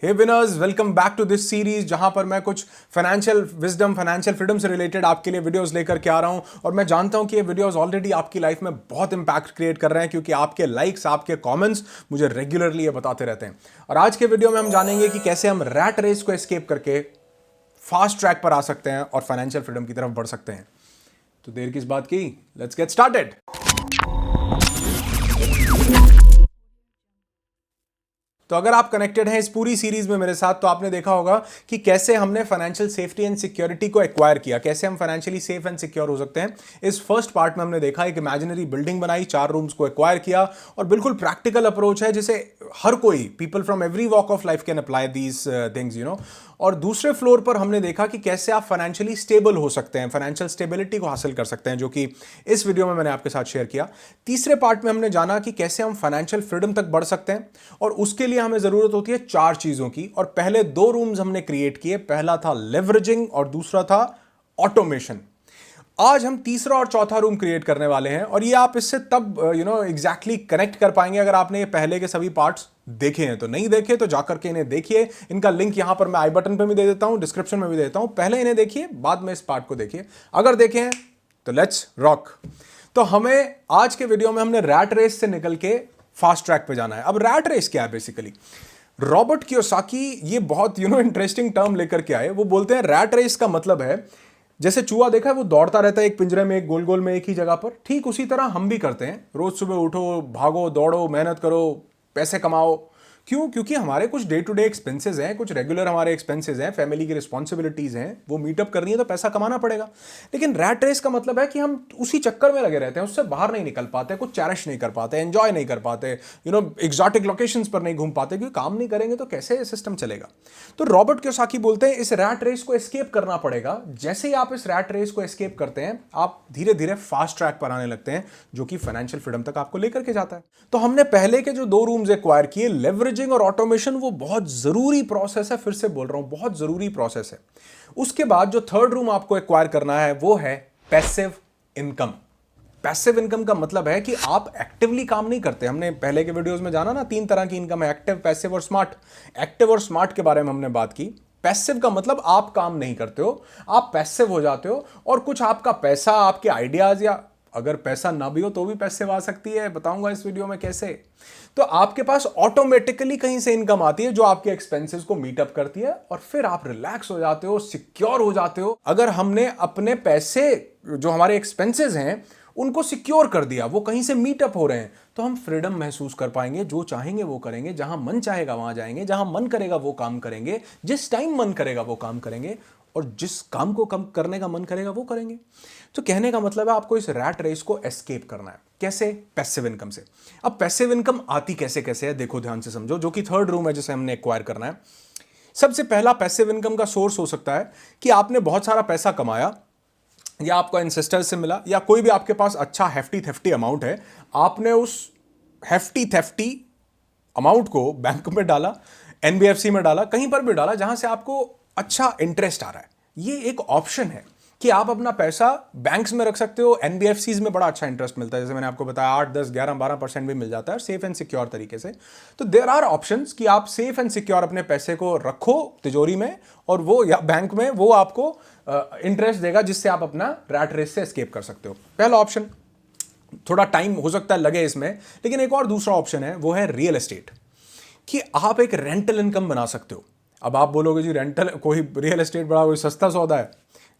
Hey winners, welcome back to this series जहां पर मैं कुछ फाइनेंशियल विजडम, फाइनेंशियल फ्रीडम से रिलेटेड आपके लिए वीडियोस लेकर के आ रहा हूं। और मैं जानता हूं कि ये वीडियोस ऑलरेडी आपकी लाइफ में बहुत इंपैक्ट क्रिएट कर रहे हैं, क्योंकि आपके लाइक्स, आपके कमेंट्स मुझे रेगुलरली ये बताते रहते हैं। और आज के वीडियो में हम जानेंगे कि कैसे हम रैट रेस को एस्केप करके फास्ट ट्रैक पर आ सकते हैं और फाइनेंशियल फ्रीडम की तरफ बढ़ सकते हैं। तो देर किस बात की, लेट्स गेट स्टार्टेड। तो अगर आप कनेक्टेड हैं इस पूरी सीरीज में मेरे साथ, तो आपने देखा होगा कि कैसे हमने फाइनेंशियल सेफ्टी एंड सिक्योरिटी को एक्वायर किया, कैसे हम फाइनेंशियली सेफ एंड सिक्योर हो सकते हैं। इस फर्स्ट पार्ट में हमने देखा एक इमेजिनरी बिल्डिंग बनाई, 4 रूम्स को एक्वायर किया, और बिल्कुल प्रैक्टिकल अप्रोच है जिसे हर कोई, people from every walk of life can apply these things, you know. और दूसरे फ्लोर पर हमने देखा कि कैसे आप फाइनेंशियली स्टेबल हो सकते हैं, फाइनेंशियल स्टेबिलिटी को हासिल कर सकते हैं, जो कि इस वीडियो में मैंने आपके साथ शेयर किया। तीसरे पार्ट में हमने जाना कि कैसे हम फाइनेंशियल फ्रीडम तक बढ़ सकते हैं, और उसके लिए हमें जरूरत होती है 4 चीजों की। और पहले 2 रूम्स हमने क्रिएट किए, पहला था लेवरेजिंग और दूसरा था ऑटोमेशन। आज हम तीसरा और चौथा रूम क्रिएट करने वाले हैं, और ये आप इससे तब एग्जैक्टली कनेक्ट कर पाएंगे अगर आपने ये पहले के सभी पार्ट्स देखे हैं। तो नहीं देखे तो जाकर के इन्हें देखिए। इनका लिंक यहां पर मैं आई बटन पे भी दे देता हूं, डिस्क्रिप्शन में भी देता हूं। पहले इन्हें देखिए, बाद में इस पार्ट को देखिए। अगर देखे हैं तो लेट्स रॉक। तो हमें आज के वीडियो में हमने रैट रेस से निकल के फास्ट ट्रैक पे जाना है। अब रैट रेस क्या है बेसिकली? रॉबर्ट कियोसाकी ये बहुत इंटरेस्टिंग टर्म लेकर के आए। वो बोलते हैं रैट रेस का मतलब है, जैसे चूहा देखा है वो दौड़ता रहता है एक पिंजरे में, एक गोल गोल में एक ही जगह पर, ठीक उसी तरह हम भी करते हैं। रोज सुबह उठो, भागो, दौड़ो, मेहनत करो, पैसे कमाओ। क्यों? क्योंकि हमारे कुछ डे टू डे एक्सपेंसेस हैं, कुछ रेगुलर हमारे एक्सपेंसेस हैं, फैमिली की रिस्पॉन्सिबिलिटीज हैं, वो मीटअप करनी है तो पैसा कमाना पड़ेगा। लेकिन रैट रेस का मतलब है कि हम उसी चक्कर में लगे रहते हैं, उससे बाहर नहीं निकल पाते, कुछ चैरिश नहीं कर पाते, एंजॉय नहीं कर पाते, एक्सोटिक लोकेशंस पर नहीं घूम पाते, क्योंकि काम नहीं करेंगे तो कैसे सिस्टम चलेगा। तो रॉबर्ट कियोसाकी बोलते हैं इस रैट रेस को एस्केप करना पड़ेगा। जैसे ही आप इस रैट रेस को एस्केप करते हैं, आप धीरे धीरे फास्ट ट्रैक पर आने लगते हैं, जो कि फाइनेंशियल फ्रीडम तक आपको लेकर के जाता है। तो हमने पहले के जो 2 रूम्स एक्वायर किए, लेवरेजिंग और ऑटोमेशन, वो बहुत जरूरी प्रोसेस है। फिर से बोल रहा हूं, बहुत जरूरी प्रोसेस है। उसके बाद जो 3rd रूम आपको एक्वायर करना है वो है पैसिव इनकम। पैसिव इनकम का मतलब है कि आप एक्टिवली काम नहीं करते। हमने पहले के वीडियोस में जाना ना, 3 तरह की इनकम है, एक्टिव, पैसिव और स्मार्ट। एक्टिव और स्मार्ट के बारे में हमने बात की। पैसिव का मतलब आप काम नहीं करते हो, आप पैसिव हो जाते हो, और कुछ आपका पैसा, आपके आइडियाज, या अगर पैसा ना भी हो तो भी पैसिव आ सकती है, बताऊंगा इस वीडियो में कैसे। तो आपके पास ऑटोमेटिकली कहीं से इनकम आती है जो आपके एक्सपेंसेस को मीटअप करती है, और फिर आप रिलैक्स हो जाते हो, सिक्योर हो जाते हो। अगर हमने अपने पैसे, जो हमारे एक्सपेंसेस हैं, उनको सिक्योर कर दिया, वो कहीं से मीटअप हो रहे हैं, तो हम फ्रीडम महसूस कर पाएंगे। जो चाहेंगे वो करेंगे, जहां मन चाहेगा वहां जाएंगे, जहां मन करेगा वो काम करेंगे, जिस टाइम मन करेगा वो काम करेंगे, और जिस काम को कम करने का मन करेगा वो करेंगे। तो कहने का मतलब है आपको इस रैट रेस को एस्केप करना है। कैसे? पैसिव इनकम से। अब पैसिव इनकम आती कैसे कैसे है, देखो ध्यान से समझो, जो कि 3rd रूम है जिसे हमने एक्वायर करना है। सबसे पहला पैसिव इनकम का सोर्स हो सकता है कि आपने बहुत सारा पैसा कमाया, या आपको एंसेस्टर्स से मिला, या कोई भी आपके पास अच्छा हेफ्टी थेफ्टी अमाउंट है, आपने उस हेफ्टी थेफ्टी अमाउंट को बैंक में डाला, एनबीएफसी में डाला, कहीं पर भी डाला जहां से आपको अच्छा इंटरेस्ट आ रहा है। ये एक ऑप्शन है कि आप अपना पैसा बैंक्स में रख सकते हो। एनबीएफसीज में बड़ा अच्छा इंटरेस्ट मिलता है, जैसे मैंने आपको बताया 8, 10, 11, 12% भी मिल जाता है, सेफ एंड सिक्योर तरीके से। तो देयर आर ऑप्शंस कि आप सेफ एंड सिक्योर अपने पैसे को रखो तिजोरी में, और वो, या बैंक में, वो आपको इंटरेस्ट देगा, जिससे आप अपना रैट रेस से एस्केप कर सकते हो। पहला ऑप्शन, थोड़ा टाइम हो सकता है लगे इसमें, लेकिन एक और दूसरा ऑप्शन है, वो है रियल एस्टेट, कि आप एक रेंटल इनकम बना सकते हो। अब आप बोलोगे जी रेंटल, कोई रियल एस्टेट बड़ा कोई सस्ता सौदा है?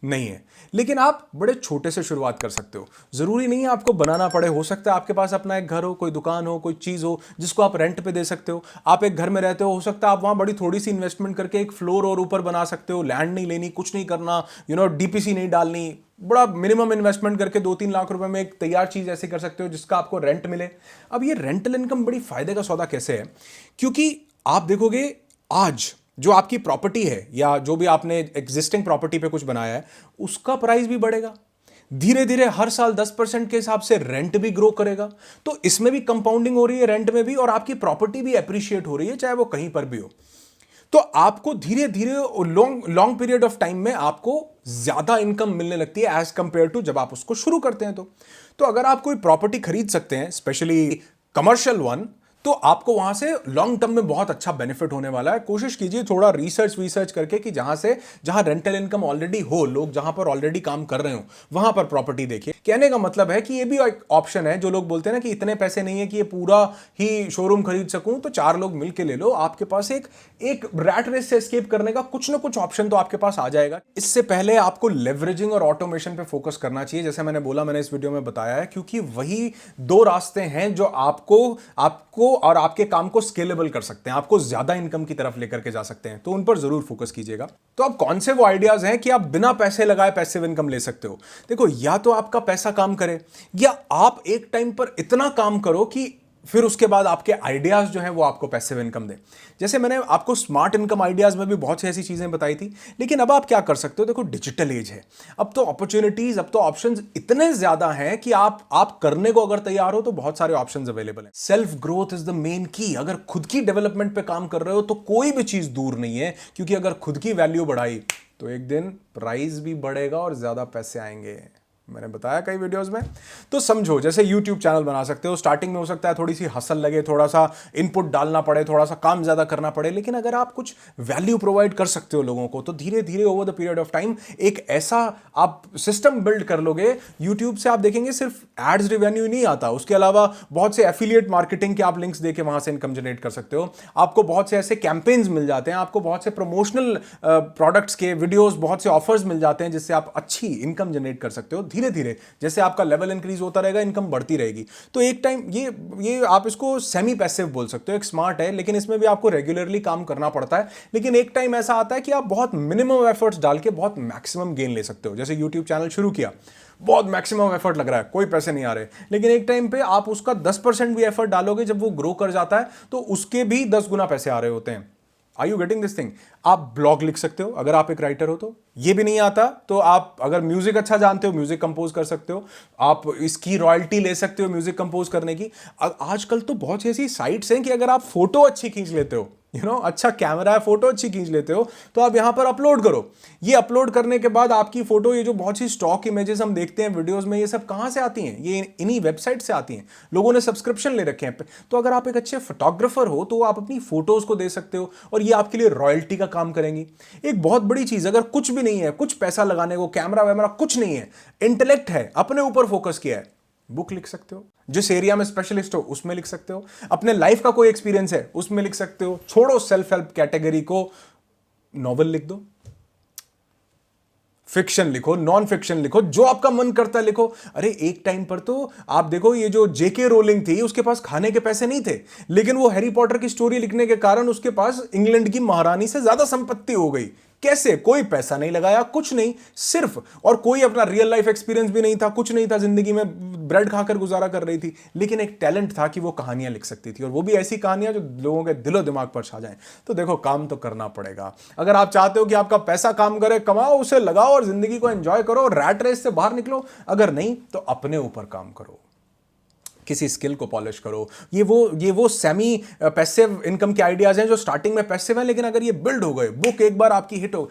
नहीं है, लेकिन आप बड़े छोटे से शुरुआत कर सकते हो। जरूरी नहीं है आपको बनाना पड़े। हो सकता है आपके पास अपना एक घर हो, कोई दुकान हो, कोई चीज हो जिसको आप रेंट पे दे सकते हो। आप एक घर में रहते हो सकता है आप वहां बड़ी थोड़ी सी इन्वेस्टमेंट करके एक फ्लोर और ऊपर बना सकते हो। लैंड नहीं लेनी, कुछ नहीं करना, डीपीसी नहीं डालनी, बड़ा मिनिमम इन्वेस्टमेंट करके 2-3 लाख रुपए में एक तैयार चीज ऐसी कर सकते हो जिसका आपको रेंट मिले। अब ये रेंटल इनकम बड़ी फायदे का सौदा कैसे है? क्योंकि आप देखोगे आज जो आपकी प्रॉपर्टी है, या जो भी आपने एग्जिस्टिंग प्रॉपर्टी पे कुछ बनाया है, उसका प्राइस भी बढ़ेगा धीरे धीरे। हर साल 10% के हिसाब से रेंट भी ग्रो करेगा। तो इसमें भी कंपाउंडिंग हो रही है, रेंट में भी, और आपकी प्रॉपर्टी भी एप्रिशिएट हो रही है, चाहे वो कहीं पर भी हो। तो आपको धीरे धीरे लॉन्ग पीरियड ऑफ टाइम में आपको ज्यादा इनकम मिलने लगती है एज कंपेयर टू जब आप उसको शुरू करते हैं। तो अगर आप कोई प्रॉपर्टी खरीद सकते हैं, स्पेशली कमर्शियल वन, तो आपको वहां से लॉन्ग टर्म में बहुत अच्छा बेनिफिट होने वाला है। कोशिश कीजिए थोड़ा रिसर्च करके कि जहां रेंटल इनकम ऑलरेडी हो, लोग जहां पर ऑलरेडी काम कर रहे हो वहां पर प्रॉपर्टी देखिए। कहने का मतलब है कि ये भी एक ऑप्शन है। जो लोग बोलते हैं ना कि इतने पैसे नहीं है कि ये पूरा ही शोरूम खरीद सकूं, तो 4 लोग मिलकर ले लो। आपके पास एक रैट रेस से एस्केप करने का कुछ ना कुछ ऑप्शन तो आपके पास आ जाएगा। इससे पहले आपको लेवरेजिंग और ऑटोमेशन पे फोकस करना चाहिए, जैसे मैंने बोला, मैंने इस वीडियो में बताया है, क्योंकि वही 2 रास्ते हैं जो आपको और आपके काम को स्केलेबल कर सकते हैं, आपको ज्यादा इनकम की तरफ लेकर के जा सकते हैं। तो उन पर जरूर फोकस कीजिएगा। तो अब कौन से वो आइडियाज हैं कि आप बिना पैसे लगाए पैसिव इनकम ले सकते हो? देखो, या तो आपका पैसा काम करे, या आप एक टाइम पर इतना काम करो कि फिर उसके बाद आपके आइडियाज जो हैं वो आपको पैसिव इनकम दे। जैसे मैंने आपको स्मार्ट इनकम आइडियाज में भी बहुत सी ऐसी चीजें बताई थी। लेकिन अब आप क्या कर सकते हो? देखो, डिजिटल एज है, अब तो अपॉर्चुनिटीज, अब तो ऑप्शंस इतने ज्यादा हैं कि आप करने को अगर तैयार हो तो बहुत सारे ऑप्शंस अवेलेबल हैं। Self growth is the main की। अगर खुद की डेवलपमेंट पे काम कर रहे हो तो कोई भी चीज दूर नहीं है, क्योंकि अगर खुद की वैल्यू बढ़ाई तो एक दिन प्राइस भी बढ़ेगा और ज्यादा पैसे आएंगे। मैंने बताया कई वीडियोस में। तो समझो, जैसे YouTube चैनल बना सकते हो। स्टार्टिंग में हो सकता है थोड़ी सी हसल लगे, थोड़ा सा इनपुट डालना पड़े, थोड़ा सा काम ज्यादा करना पड़े, लेकिन अगर आप कुछ वैल्यू प्रोवाइड कर सकते हो लोगों को, तो धीरे धीरे over the period of time एक ऐसा आप सिस्टम बिल्ड कर लोगे। YouTube से आप देखेंगे सिर्फ एड्स रेवेन्यू नहीं आता, उसके अलावा बहुत से एफिलिएट मार्केटिंग के आप लिंक्स देके वहां से इनकम जनरेट कर सकते हो। आपको बहुत से ऐसे कैंपेन्स मिल जाते हैं, आपको बहुत से प्रमोशनल प्रोडक्ट्स के वीडियोस, बहुत से ऑफर्स मिल जाते हैं, जिससे आप अच्छी इनकम जनरेट कर सकते हो। धीरे धीरे जैसे आपका लेवल इंक्रीज होता रहेगा, इनकम बढ़ती रहेगी। तो एक टाइम ये आप इसको सेमी पैसिव बोल सकते हो। एक स्मार्ट है, लेकिन इसमें भी आपको रेगुलरली काम करना पड़ता है। लेकिन एक टाइम ऐसा आता है कि आप बहुत मिनिमम एफर्ट्स डाल के बहुत मैक्सिमम गेन ले सकते हो। जैसे यूट्यूब चैनल शुरू किया, बहुत मैक्सिमम एफर्ट लग रहा है, कोई पैसे नहीं आ रहे, लेकिन एक टाइम पे आप उसका 10% भी एफर्ट डालोगे, जब वो ग्रो कर जाता है तो उसके भी 10 गुना पैसे आ रहे होते हैं। Are you getting this thing? आप ब्लॉग लिख सकते हो अगर आप एक राइटर हो तो। ये भी नहीं आता तो आप अगर म्यूजिक अच्छा जानते हो, म्यूजिक कंपोज कर सकते हो। आप इसकी रॉयल्टी ले सकते हो म्यूजिक कंपोज करने की। आजकल तो बहुत सी ऐसी साइट्स हैं कि अगर आप फोटो अच्छी खींच लेते हो, अच्छा कैमरा है, फोटो अच्छी खींच लेते हो, तो आप यहां पर अपलोड करो। ये अपलोड करने के बाद आपकी फोटो, ये जो बहुत सी स्टॉक इमेजेस हम देखते हैं वीडियोस में, ये सब कहां से आती हैं? ये इन्हीं वेबसाइट से आती हैं। लोगों ने सब्सक्रिप्शन ले रखे हैं। तो अगर आप एक अच्छे फोटोग्राफर हो तो आप अपनी फोटोज को दे सकते हो, और ये आपके लिए रॉयल्टी का काम करेंगी। एक बहुत बड़ी चीज, अगर कुछ भी नहीं है, कुछ पैसा लगाने को, कैमरा वैमरा कुछ नहीं है, इंटेलेक्ट है, अपने ऊपर फोकस किया है, बुक लिख सकते हो। जिस एरिया में स्पेशलिस्ट हो उसमें लिख सकते हो। अपने लाइफ का कोई एक्सपीरियंस है उसमें लिख सकते हो। छोड़ो सेल्फ हेल्प कैटेगरी को, नॉवल लिख दो, फिक्शन लिखो, नॉन फिक्शन लिखो, जो आपका मन करता है लिखो। अरे एक टाइम पर तो आप देखो, ये जो जेके रोलिंग थी, उसके पास खाने के पैसे नहीं थे, लेकिन वो हैरी पॉटर की स्टोरी लिखने के कारण उसके पास इंग्लैंड की महारानी से ज्यादा संपत्ति हो गई। कैसे? कोई पैसा नहीं लगाया, कुछ नहीं, सिर्फ, और कोई अपना रियल लाइफ एक्सपीरियंस भी नहीं था, कुछ नहीं था, जिंदगी में ब्रेड खाकर गुजारा कर रही थी, लेकिन एक टैलेंट था कि वो कहानियां लिख सकती थी, और वो भी ऐसी कहानियां जो लोगों के दिलो दिमाग पर छा जाएं। तो देखो, काम तो करना पड़ेगा। अगर आप चाहते हो कि आपका पैसा काम करे, कमाओ, उसे लगाओ और जिंदगी को एंजॉय करो, रैट रेस से बाहर निकलो। अगर नहीं तो अपने ऊपर काम करो, किसी स्किल को पॉलिश करो। ये वो सेमी पैसिव इनकम के आइडियाज हैं जो स्टार्टिंग में पैसिव हैं, लेकिन अगर ये बिल्ड हो गए, बुक एक बार आपकी हिट हो।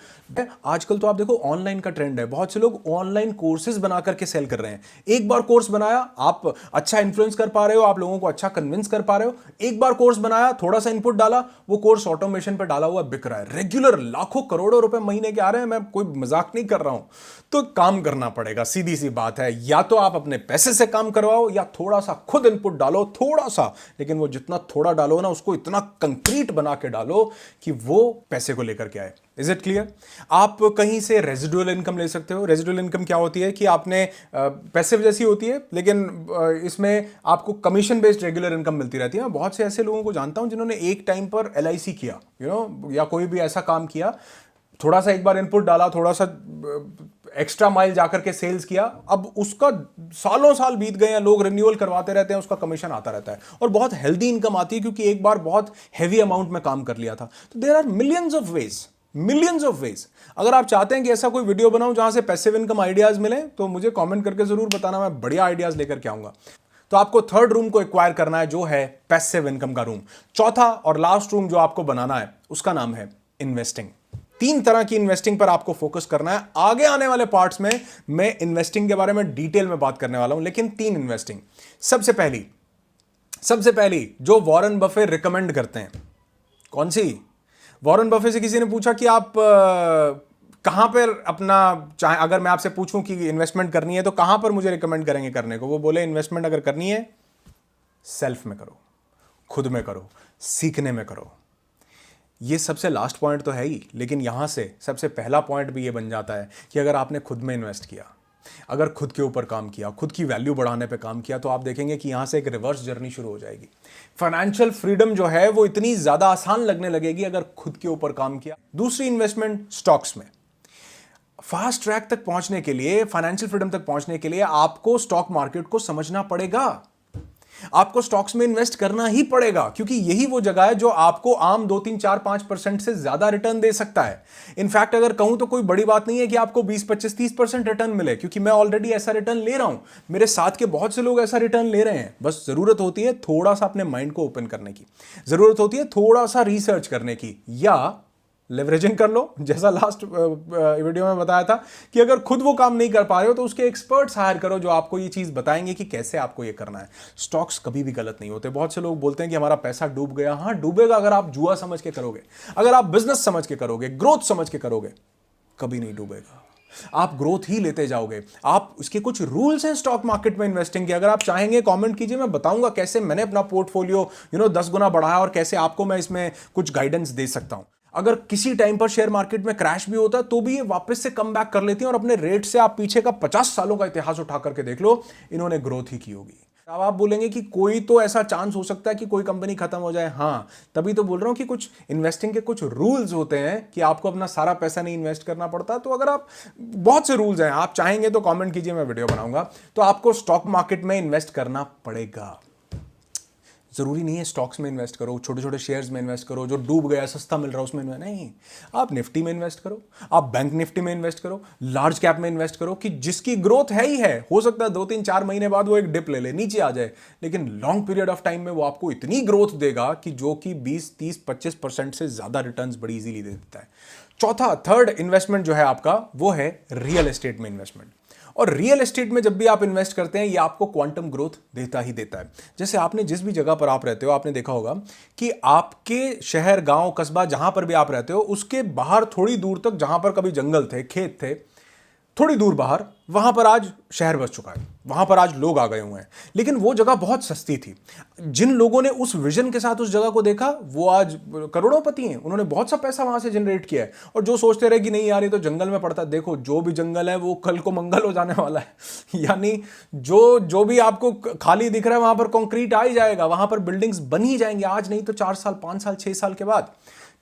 आजकल तो आप देखो ऑनलाइन का ट्रेंड है, बहुत से लोग ऑनलाइन कोर्सेज बना करके सेल कर रहे हैं। एक बार कोर्स बनाया, आप अच्छा इन्फ्लुएंस कर पा रहे हो, आप लोगों को अच्छा कन्विंस कर पा रहे हो। एक बार कोर्स बनाया, थोड़ा सा इनपुट डाला, वो कोर्स ऑटोमेशन पर डाला हुआ बिक रहा है, रेगुलर लाखों करोड़ों रुपए महीने के आ रहे हैं। मैं कोई मजाक नहीं कर रहा हूं। तो काम करना पड़ेगा, सीधी सी बात है। या तो आप अपने पैसे से काम करवाओ, या थोड़ा सा खुद इनपुट डालो, थोड़ा सा, लेकिन वो जितना थोड़ा डालो ना, उसको इतना कंक्रीट बना के डालो कि वो पैसे को लेकर के आए। Is it clear? आप कहीं से रेजिडुअल इनकम ले सकते हो। रेजिडुअल इनकम क्या होती है कि आपने पैसिव जैसी होती है, लेकिन इसमें आपको कमीशन बेस्ड रेगुलर इनकम मिलती रहती है। मैं बहुत से ऐसे लोगों को जानता हूं जिन्होंने एक टाइम पर LIC किया, या कोई भी ऐसा काम किया, थोड़ा सा एक बार इनपुट डाला, थोड़ा सा एक्स्ट्रा माइल जाकर के सेल्स किया, अब उसका सालों साल बीत गए हैं, लोग रिन्यूअल करवाते रहते हैं, उसका कमीशन आता रहता है, और बहुत हेल्दी इनकम आती है, क्योंकि एक बार बहुत हैवी अमाउंट में काम कर लिया था। तो there are millions of ways. अगर आप चाहते हैं कि ऐसा कोई वीडियो बनाऊं जहां से पैसिव इनकम आइडियाज मिले, तो मुझे कमेंट करके जरूर बताना, मैं बढ़िया आइडियाज लेकर के आऊंगा। तो आपको थर्ड रूम को एक्वायर करना है, जो है पैसिव इनकम का रूम। चौथा और लास्ट रूम जो आपको बनाना है, उसका नाम है इन्वेस्टिंग। 3 तरह की इन्वेस्टिंग पर आपको फोकस करना है। आगे आने वाले पार्ट्स में मैं इन्वेस्टिंग के बारे में डिटेल में बात करने वाला हूं, लेकिन 3 इन्वेस्टिंग। सबसे पहली सबसे पहली जो वॉरेन बफे रिकमेंड करते हैं, कौन सी? वॉरेन बफे से किसी ने पूछा कि आप कहां पर अपना, चाहे अगर मैं आपसे पूछूं कि इन्वेस्टमेंट करनी है तो कहां पर मुझे रिकमेंड करेंगे करने को? वो बोले इन्वेस्टमेंट अगर करनी है सेल्फ में करो, खुद में करो, सीखने में करो। ये सबसे लास्ट पॉइंट तो है ही, लेकिन यहां से सबसे पहला पॉइंट भी ये बन जाता है कि अगर आपने खुद में इन्वेस्ट किया, अगर खुद के ऊपर काम किया, खुद की वैल्यू बढ़ाने पे काम किया, तो आप देखेंगे कि यहां से एक रिवर्स जर्नी शुरू हो जाएगी। फाइनेंशियल फ्रीडम जो है वो इतनी ज्यादा आसान लगने लगेगी अगर खुद के ऊपर काम किया। दूसरी इन्वेस्टमेंट स्टॉक्स में। फास्ट ट्रैक तक पहुंचने के लिए, फाइनेंशियल फ्रीडम तक पहुंचने के लिए आपको स्टॉक मार्केट को समझना पड़ेगा, आपको स्टॉक्स में इन्वेस्ट करना ही पड़ेगा, क्योंकि यही वो जगह है जो आपको आम 2-3-4-5% से ज्यादा रिटर्न दे सकता है। इनफैक्ट अगर कहूं तो कोई बड़ी बात नहीं है कि आपको 20-25-30% रिटर्न मिले, क्योंकि मैं ऑलरेडी ऐसा रिटर्न ले रहा हूं, मेरे साथ के बहुत से लोग ऐसा रिटर्न ले रहे हैं। बस जरूरत होती है थोड़ा सा अपने माइंड को ओपन करने की, जरूरत होती है थोड़ा सा रिसर्च करने की, या लेवरेजिंग कर लो, जैसा लास्ट वीडियो में बताया था कि अगर खुद वो काम नहीं कर पा रहे हो तो उसके एक्सपर्ट्स हायर करो जो आपको ये चीज बताएंगे कि कैसे आपको ये करना है। स्टॉक्स कभी भी गलत नहीं होते। बहुत से लोग बोलते हैं कि हमारा पैसा डूब गया। हाँ, डूबेगा अगर आप जुआ समझ के करोगे, अगर आप बिजनेस समझ के करोगे, ग्रोथ समझ के करोगे, कभी नहीं डूबेगा। आप ग्रोथ ही लेते जाओगे। आप उसके कुछ रूल्स हैं स्टॉक मार्केट में इन्वेस्टिंग के, अगर आप चाहेंगे कमेंट कीजिए, मैं बताऊंगा कैसे मैंने अपना पोर्टफोलियो 10 गुना बढ़ाया और कैसे आपको मैं इसमें कुछ गाइडेंस दे सकता हूं। अगर किसी टाइम पर शेयर मार्केट में क्रैश भी होता है तो भी ये वापस से कम बैक कर लेती हैं, और अपने रेट से आप पीछे का 50 सालों का इतिहास उठा करके देख लो, इन्होंने ग्रोथ ही की होगी। अब आप बोलेंगे कि कोई तो ऐसा चांस हो सकता है कि कोई कंपनी खत्म हो जाए। हाँ, तभी तो बोल रहा हूं कि कुछ इन्वेस्टिंग के कुछ रूल्स होते हैं कि आपको अपना सारा पैसा नहीं इन्वेस्ट करना पड़ता। तो अगर आप, बहुत से रूल्स हैं, आप चाहेंगे तो कमेंट कीजिए, मैं वीडियो बनाऊंगा। तो आपको स्टॉक मार्केट में इन्वेस्ट करना पड़ेगा। जरूरी नहीं है स्टॉक्स में इन्वेस्ट करो, छोटे छोटे शेयर्स में इन्वेस्ट करो, जो डूब गया सस्ता मिल रहा है उसमें नहीं। आप निफ्टी में इन्वेस्ट करो, आप बैंक निफ्टी में इन्वेस्ट करो, लार्ज कैप में इन्वेस्ट करो, कि जिसकी ग्रोथ है ही है। हो सकता है 2-3-4 महीने बाद वो एक डिप ले ले, नीचे आ जाए, लेकिन लॉन्ग पीरियड ऑफ टाइम में वो आपको इतनी ग्रोथ देगा कि जो कि 20-30-25% से ज्यादा रिटर्न्स बड़ी इजीली दे देता है। चौथा, थर्ड इन्वेस्टमेंट जो है आपका, वो है रियल एस्टेट में इन्वेस्टमेंट। और रियल एस्टेट में जब भी आप इन्वेस्ट करते हैं, ये आपको क्वांटम ग्रोथ देता ही देता है। जैसे आपने जिस भी जगह पर आप रहते हो, आपने देखा होगा कि आपके शहर, गांव, कस्बा, जहां पर भी आप रहते हो, उसके बाहर थोड़ी दूर तक जहां पर कभी जंगल थे, खेत थे, थोड़ी दूर बाहर, वहां पर आज शहर बस चुका है, वहां पर आज लोग आ गए हुए हैं। लेकिन वो जगह बहुत सस्ती थी। जिन लोगों ने उस विजन के साथ उस जगह को देखा, वो आज करोड़ोंपति हैं, उन्होंने बहुत सा पैसा वहां से जनरेट किया है। और जो सोचते रहे कि नहीं यार ये तो जंगल में पड़ता, देखो जो भी जंगल है वो कल को मंगल हो जाने वाला है। यानी जो भी आपको खाली दिख रहा है वहां पर कंक्रीट आ ही जाएगा, वहां पर बिल्डिंग्स बन ही जाएंगे, आज नहीं तो 4 साल, 5 साल, 6 साल के बाद।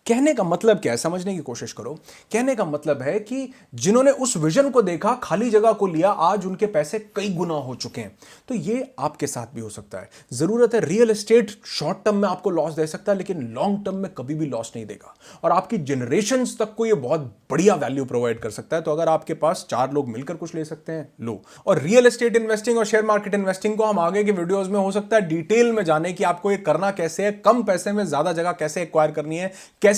कहने का मतलब क्या है, समझने की कोशिश करो। कहने का मतलब है कि जिन्होंने उस विजन को देखा, खाली जगह को लिया, आज उनके पैसे कई गुना हो चुके हैं। तो ये आपके साथ भी हो सकता है। जरूरत है, रियल एस्टेट शॉर्ट टर्म में आपको लॉस दे सकता है, लेकिन लॉन्ग टर्म में कभी भी लॉस नहीं देगा, और आपकी जनरेशंस तक को ये बहुत बढ़िया वैल्यू प्रोवाइड कर सकता है। तो अगर आपके पास 4 लोग मिलकर कुछ ले सकते हैं, लो। और रियल एस्टेट इन्वेस्टिंग और शेयर मार्केट इन्वेस्टिंग को हम आगे के वीडियोस में हो सकता है डिटेल में जाने की, आपको ये करना कैसे है, कम पैसे में ज्यादा जगह कैसे एक्वायर करनी है, कैसे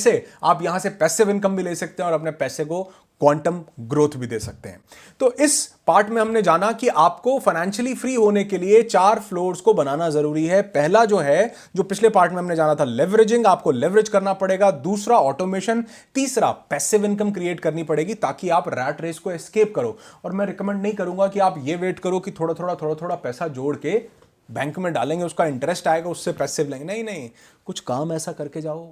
आप यहां से पैसिव इनकम भी ले सकते हैं और अपने पैसे को क्वांटम ग्रोथ भी दे सकते हैं। तो इस पार्ट में हमने जाना कि आपको फाइनेंशियली फ्री होने के लिए 4 फ्लोर्स को बनाना जरूरी है। पहला जो है, जो पिछले पार्ट में हमने जाना था, लेवरेजिंग, आपको लेवरेज करना पड़ेगा। दूसरा ऑटोमेशन। तीसरा पैसिव इनकम क्रिएट करनी पड़ेगी ताकि आप रैट रेस को एस्केप करो। और मैं रिकमेंड नहीं करूंगा कि आप ये वेट करो कि थोड़ा थोड़ा पैसा जोड़ के बैंक में डालेंगे, उसका इंटरेस्ट आएगा, उससे पैसिव लेंगे। नहीं नहीं, कुछ काम ऐसा करके जाओ,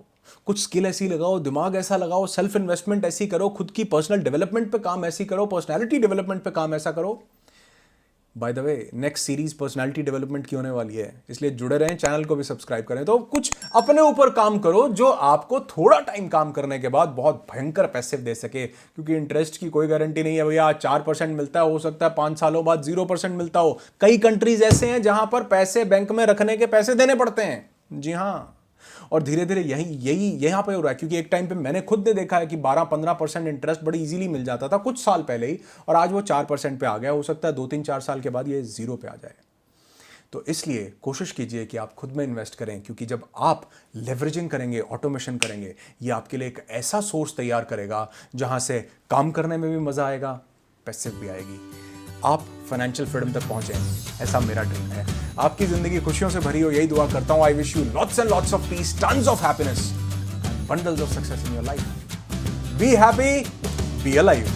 कुछ स्किल ऐसी लगाओ, दिमाग ऐसा लगाओ, सेल्फ इन्वेस्टमेंट ऐसी करो, खुद की पर्सनल डेवलपमेंट पे काम ऐसी करो, पर्सनालिटी डेवलपमेंट पे काम ऐसा करो। By the way, next series personality development की होने वाली है, इसलिए जुड़े रहें, चैनल को भी सब्सक्राइब करें। तो कुछ अपने ऊपर काम करो जो आपको थोड़ा टाइम काम करने के बाद बहुत भयंकर पैसिव दे सके, क्योंकि इंटरेस्ट की कोई गारंटी नहीं है भैया। 4% मिलता है, हो सकता है 5 सालों बाद 0% मिलता हो। कई कंट्रीज ऐसे हैं जहां पर पैसे बैंक में रखने के पैसे देने पड़ते हैं। जी हाँ, और धीरे धीरे यही यहां पे हो रहा है, क्योंकि एक टाइम पे मैंने खुद ने देखा है कि 12-15% इंटरेस्ट बड़ी इजीली मिल जाता था कुछ साल पहले ही, और आज वो 4% पे आ गया। हो सकता है 2-3-4 साल के बाद ये 0 पे आ जाए। तो इसलिए कोशिश कीजिए कि आप खुद में इन्वेस्ट करें, क्योंकि जब आप लेवरेजिंग करेंगे, ऑटोमेशन करेंगे, ये आपके लिए एक ऐसा सोर्स तैयार करेगा जहां से काम करने में भी मजा आएगा, पैसिव भी आएगी। आप फाइनेंशियल फ्रीडम तक पहुंचे, ऐसा मेरा ड्रीम है। आपकी जिंदगी खुशियों से भरी हो, यही दुआ करता हूं। I wish you lots and lots of peace, tons of happiness and bundles of success in your life. Be happy, be alive.